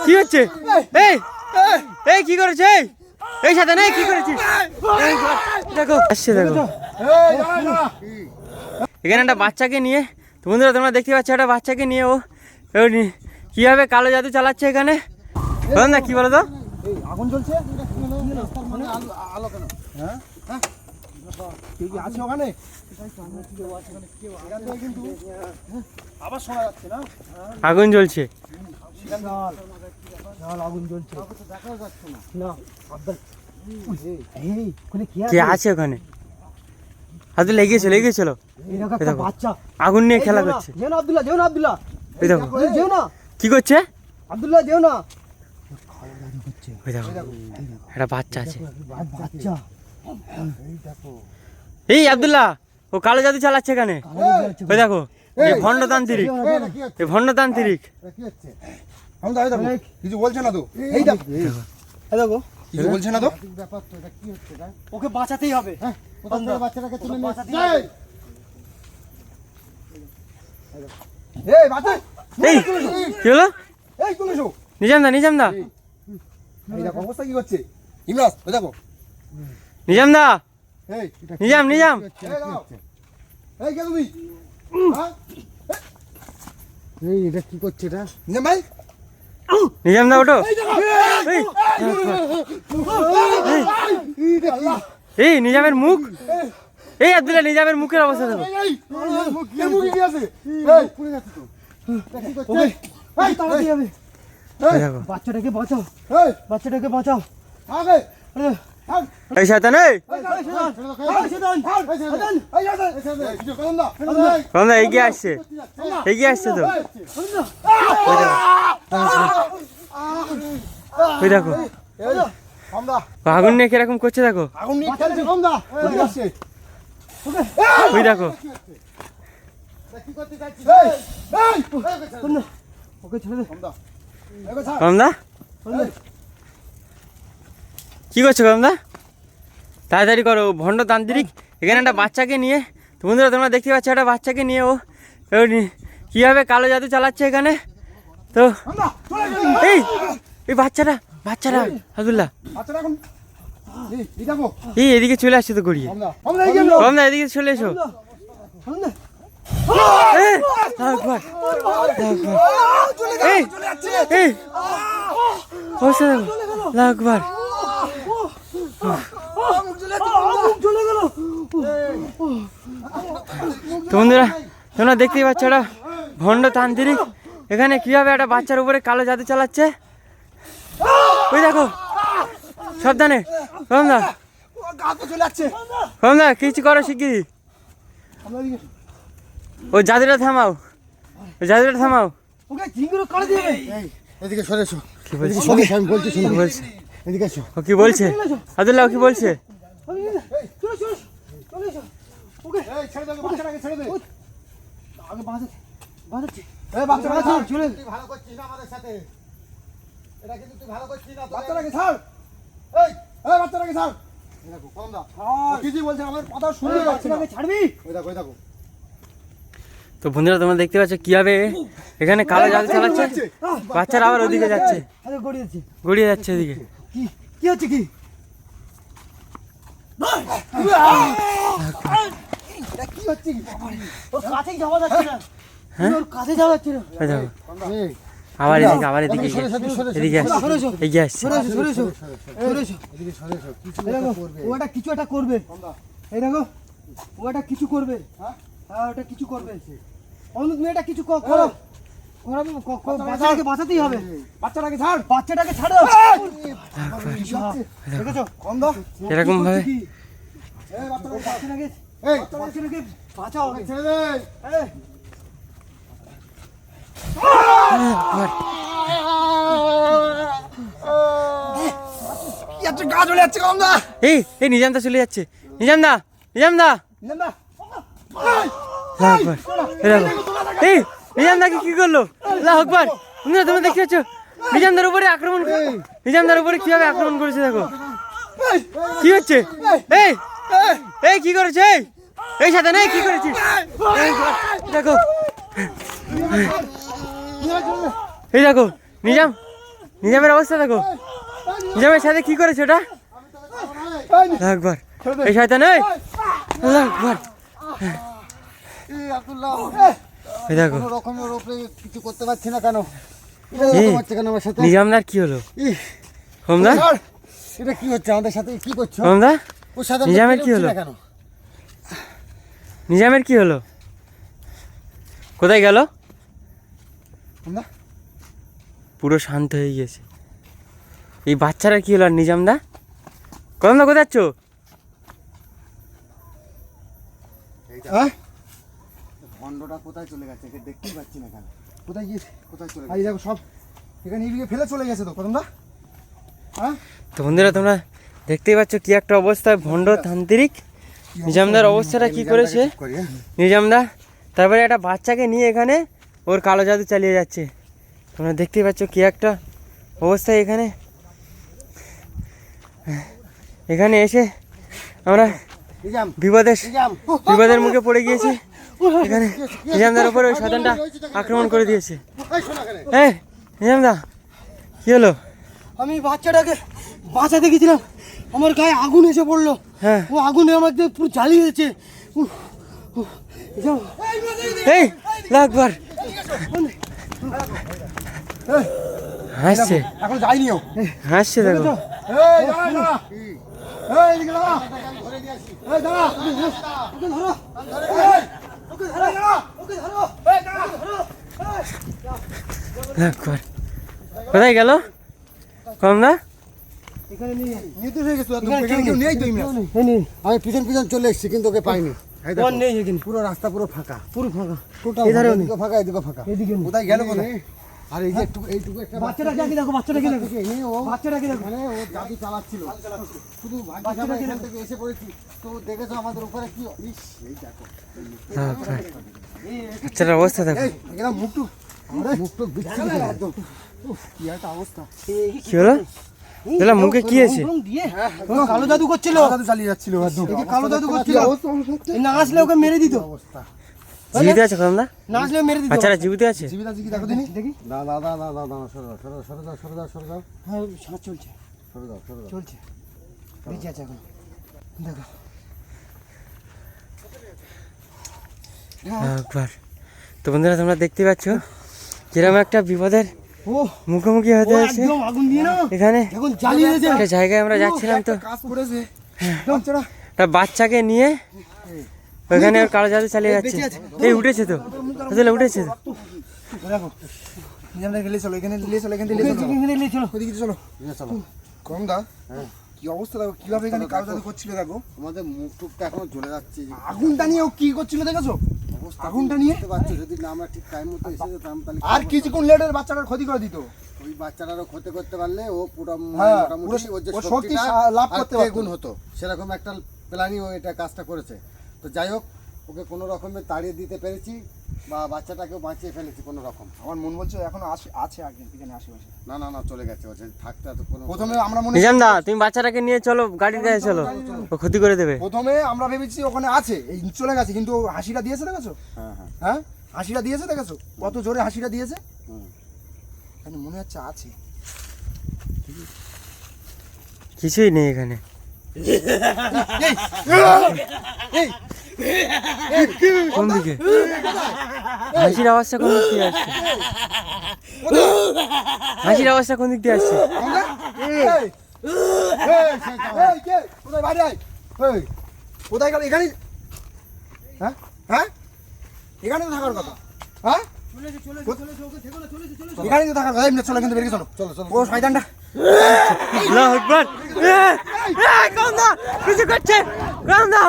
কি হচ্ছে? এই এই কি করেছে? এই সাথে নেই কি করেছিস? দেখো আসছে, দেখো এখানে একটা বাচ্চাকে নিয়ে, বন্ধুরা তোমরা দেখতে পাচ্ছ একটা বাচ্চাকে নিয়ে ও কিভাবে কালো জাদু চালাচ্ছে এখানে। বলুন না, কি বলো তো? আগুন জ্বলছে, আলো কেন? হ্যাঁ কেউ কি আছে ওখানে? আবার শোনা যাচ্ছে না আগুন জ্বলছে। আগুন জ্বলছে, দেখা যাচ্ছে না। কে আছে ওখানে? হাতে লেগেছিল বাচ্চা আগুন নিয়ে খেলা করছে। যেও না আব্দুল্লাহ, যেও না আব্দুল্লাহ, এই দেখো যেও না। কি করছে আব্দুল্লাহ, যেও না। ওই দেখো একটা বাচ্চা আছে। বাচ্চা এই আব্দুল্লাহ, ও কালো জাদু চালাচ্ছে এখানে। ওই দেখো এই ভণ্ডতান্ত্রিক, এই ভণ্ডতান্ত্রিক। কিছু বলছে না তো? এই দেখো, এই দেখো কিছু বলছে না তো? ওকে বাঁচাতেই হবে। বাচ্চাটাকে তুলে নিয়ে বাঁচাতেই হবে। এই বাচ্চা, এই কি হলো? এই তুলে এসো। নিজাম দা এই দেখো অবস্থা কি করছে ইমরাজ, ওই দেখো। নিজাম দা, এই নিজাম এই কে তুমি? হ্যাঁ এই এটা কি করছে এটা? নিজাম ভাই, নিজাম দা ওঠো। এই নিজামের মুখ, এই আব্দুল্লাহ নিজামের মুখের অবস্থা দেখো। বাচ্চাটাকে বাঁচাও, বাচ্চাটাকে বাঁচাও। এই শয়তান, এগিয়ে আসছে তো। ওই দেখো আগুন নিয়ে কিরকম করছে, দেখো ওই দেখো। কমদা কি করছো? কমদা তাড়াতাড়ি করো, ভণ্ডতান্ত্রিক এখানে একটা বাচ্চাকে নিয়ে, বন্ধুরা তোমরা দেখতে পাচ্ছ একটা বাচ্চাকে নিয়ে ও কিভাবে কালো জাদু চালাচ্ছে এখানে। তো এই এই বাচ্চাটা আব্দুল্লাহ এই এদিকে চলে আসছে তো গড়িয়ে। কমদা এদিকে চলে এসো। বন্ধুরা তোমরা দেখতেই পাচ্ছ একটা ভণ্ডতান্ত্রিক এখানে কিভাবে একটা বাচ্চার উপরে কালো জাদু চালাচ্ছে। ওই দেখো সাবধানে। কমদা কিছু করো শিগগিরি, ওই জাদুটা থামাও, এদিকে সরে এসো। কি বলছে? আমি বলছি শুনো, এদিকে এসো। ও কি বলছে আব্দুল্লাহ, কি বলছে? তো বন্ধুরা তোমরা দেখতে পাচ্ছ কিভাবে এখানে কালো জাদু চালাচ্ছে। বাচ্চারা আবার ওদিকে যাচ্ছে, গড়িয়ে যাচ্ছে এদিকে। কি হচ্ছে কি? আবার এদিকে এগিয়ে আসছে। ওটা কিছু একটা করবে। এই দেখো ওটা কিছু করবে। হ্যাঁ ওটা কিছু করবে। অনুজ মেয়েটা কিছু করো, বাচ্চাটাকে বাঁচাতেই হবে। বাচ্চাটাকে ছাড়ো। দেখেছো কমদা এরকম ভাবে বাচ্চাটাকে বাঁচাও। ছেড়ে দে। এই নিজামদা চলে যাচ্ছে। নিজামদা এই নিজামদাকে কি করলো? আল্লাহু আকবার। তোমরা দেখতে পাচ্ছ নিজামদার উপরে আক্রমণ, নিজামদার উপরে কিভাবে আক্রমণ করেছে দেখো। কি হচ্ছে? এই কি করেছে? এই সাথে নেই কি করেছিস? দেখো এই দেখো নিজামের অবস্থা দেখো। নিজামের সাথে কি করেছে ওটা? একবার এই শয়তান, এই একবার এই দেখো। কোনো রকমের উপরে কিছু করতে পারছি না কেন? কেন আমার সাথে? নিজামদার কি হলো? হোমদা এটা কি হচ্ছে আমাদের সাথে? কি করছো? হোমদা ওর সাথে নিজামের কি হলো? কেন? নিজামের কি হলো? কোথায় গেল? হোমদা পুরো শান্ত হয়ে গিয়েছে। এই বাচ্চারা কি হলো? আর নিজামদা কদমদা কোথায় যাচ্ছ? হ্যাঁ ভন্ডটা কোথায় চলে গেছে? একে দেখতেই পাচ্ছি না কেন? কোথায় গিয়েছে? কোথায় চলে এই দেখো সব এখানে ইবিকে ফেলে চলে গেছে তো কদমদা। হ্যাঁ তো বন্ধুরা তোমরা দেখতেই পাচ্ছ কি একটা অবস্থা, ভণ্ড তান্ত্রিক নিজামদার অবস্থাটা কি করেছে নিজামদা। তারপরে একটা বাচ্চাকে নিয়ে এখানে ওর কালো জাদু চালিয়ে যাচ্ছে। তোমরা দেখতেই পাচ্ছ কি একটা অবস্থা। এখানে এসে আমরা বিপদের মুখে পড়ে গিয়েছি। এখানে নিজামদার উপরে ওই শয়তানটা আক্রমণ করে দিয়েছে। হ্যাঁ নিজামদা কি হলো? আমি বাচ্চাটাকে বাঁচাতে গেছিলাম, আমার গায়ে আগুন এসে পড়লো। হ্যাঁ ও আগুনে আমাকে পুরো জ্বালিয়ে দিয়েছে। এই লাগবার হাসছে, এখন যাইনিও। হাসছে দেখো। লাগবার কোথায় গেল কমদা? এখানে নিয়ে নির্দেশ হয়ে গেছে। এখানে কেউ নেই তো, আমি পিছন পিছন চলে এসেছি কিন্তু ওকে পাইনি। এই দেখো, নেই এখানে, পুরো রাস্তা পুরো ফাঁকা, পুরো ফাঁকা। টোটাল এধারেও নেই। এদিকে ফাঁকা, এদিকে ফাঁকা। এদিকে নেই। কোথায় গেল কোথায়? আর এই যে এইটুকু একটা বাচ্চাটাকে আগে দেখো, বাচ্চাটাকে দেখো, বাচ্চাটাকে দেখো। মানে ও জাদু চালাচ্ছিল। শুধু বাচ্চাটা এখান থেকে এসে পড়েছি তো দেখেছো আমাদের উপরে কি। ইস, এই দেখো বাচ্চাটার অবস্থা দেখো এই এখানে মুখটুক বিচ্ছিন্ন একদম। উফ, কি একটা অবস্থা। কি হলো? তাহলে মুখে কি আছে? দিয়ে কালো জাদু করছিল, জাদু চালিয়ে যাচ্ছিল একদম। এই যে কালো জাদু করছিল। এই না আসলে ওকে মেরে দিত, অবস্থা। জীবিত আছে কমদা? না আসলে মেরে দিত। বাচ্চারা জীবিত আছে? জীবিত আছে কি দেখো দিনি। দেখি না না না না না না, সরে দাও সরে দাও সরে দাও সরে দাও সরে দাও হ্যাঁ শ্বাস চলছে, সরে দাও সরে দাও। চলছে, বেঁচে আছে এখন। দেখো একবার তো বন্ধুরা তোমরা দেখতে পাচ্ছ কিরকম একটা বিপদের ও মুখোমুখি হতে ও হয়েছে। একদম আগুন দিয়ে না এখানে এখন জ্বালিয়ে দিয়েছে। একটা জায়গায় আমরা যাচ্ছিলাম তো কাজ করেছে একটা বাচ্চাকে নিয়ে ওখানে ওর কালো জাদু চালিয়ে যাচ্ছে। এই উঠেছে তো, আসলে উঠেছে তো। দেখো নিজামদার গেলে চলো, এখানে নিয়ে চলো, এখানে নিয়ে চলো, এখানে নিয়ে চলো, ওদিকে চলো। চলো কম দা কি অবস্থা দেখো, কিভাবে এখানে কালো জাদু করছিল দেখো। আমাদের মুখ টুকটা এখনো জ্বলে যাচ্ছে। আগুনটা নিয়ে ও কি করছিল দেখেছো? অবস্থা আগুনটা নিয়ে বুঝতে পারছো, যদি না আমরা ঠিক টাইম মতো এসে যেতাম তাহলে আর কিছুক্ষণ লেটের বাচ্চাটার ক্ষতি করে দিত। ওই বাচ্চাটারও ক্ষতি করতে পারলে ও পুরো হ্যাঁ, মোটামুটি ওর যে ওর শক্তি শক্তি লাভ করতে পারতো। গুণ হতো, সেরকম একটা প্ল্যানই ও এটা কাজটা করেছে। তো যাই হোক, ওকে কোনো রকমে তাড়িয়ে দিতে পেরেছি বা বাচ্চাটাকেও বাঁচিয়ে ফেলেছি কোনো রকম। আমার মন বলছে এখনো আছে আগে এখানে আশেপাশে। না না না, চলে গেছে। ও যদি থাকতে তো কোনো প্রথমে আমরা মনে নিজামদা তুমি বাচ্চাটাকে নিয়ে চলো, গাড়ির কাছে চলো, ও ক্ষতি করে দেবে। প্রথমে আমরা ভেবেছি ওখানে আছে, এই চলে গেছে, কিন্তু ও হাসিটা দিয়েছে দেখেছো? হ্যাঁ হ্যাঁ হ্যাঁ হাসিটা দিয়েছে দেখেছো, কত জোরে হাসিটা দিয়েছে। হুম। এখানে মনে হচ্ছে আছে। কিছুই নেই এখানে। কোন দিকে? হাসির আওয়াজটা কোন দিক দিয়ে আসছে? হাসির আওয়াজটা কোন দিক দিয়ে আসছে? কোথায় বাইরে আয়? কোথায় গেল? এখানে হ্যাঁ হ্যাঁ এখানে তো থাকার কথা। হ্যাঁ এখানে তো থাকার কথা। এমনি চলো, কিন্তু বেরিয়ে চলো, চলো চলো ও শয়তানটা। আল্লাহু আকবার! কমদা কিছু করছে, কমদা